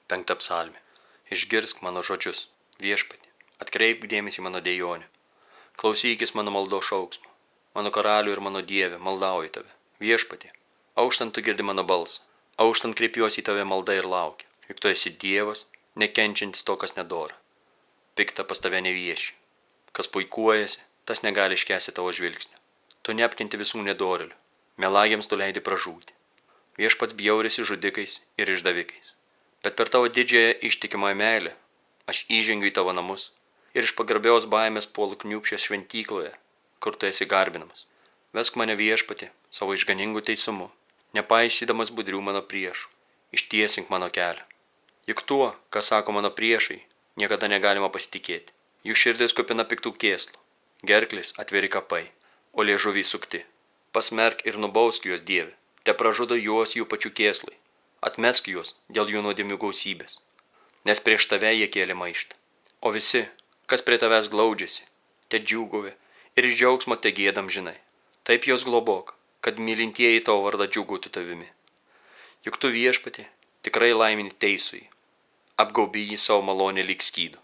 5 psalmė. Išgirsk mano žodžius, viešpatie, atkreipk dėmesį mano dejonę. Klausykis mano maldo šauksmo. Mano karalių ir mano dieve, maldauju tave. Viešpatie, auštant tu girdi mano balsą. Auštant kreipiuosi į tave malda ir laukia. Juk tu esi Dievas, nekenčiantis to, kas nedora. Pikta pas tave nevieši. Kas puikuojasi, tas negali iškęsti tavo žvilgsnio. Tu neapkenti visų nedorėlių. Melagiams tu leidi pražūti. Viešpats bjaurisi žudikais ir išdavikais. Bet per tavo didžiąją ištikimą meilę aš įžengiu į tavo namus ir iš pagarbios baimės puolu kniūpsčias šventykloje, kur tu esi garbinamas. Vesk mane viešpatį savo išganingų teisumu, nepaisydamas budrių mano priešų, ištiesink mano kelią. Juk tuo, ką sako mano priešai, niekada negalima pasitikėti. Jų širdis kupina piktų kėslų, gerklis atviri kapai, o liežuviai sukti. Pasmerk ir nubausk juos, Dieve, te pražudo juos jų pačių kėslai. Atmesk juos dėl jų nuodėmių gausybės, nes prieš tave jie kėlė maištą. O visi, kas prie tavęs glaudžiasi, te džiūgauja ir iš džiaugsmo te gėdam žinai. Taip jos globok, kad mylintieji tavo vardą džiūgautų tavimi. Juk tu viešpatie tikrai laimini teisųjį, apgaubi jį savo malonę lyg skydu.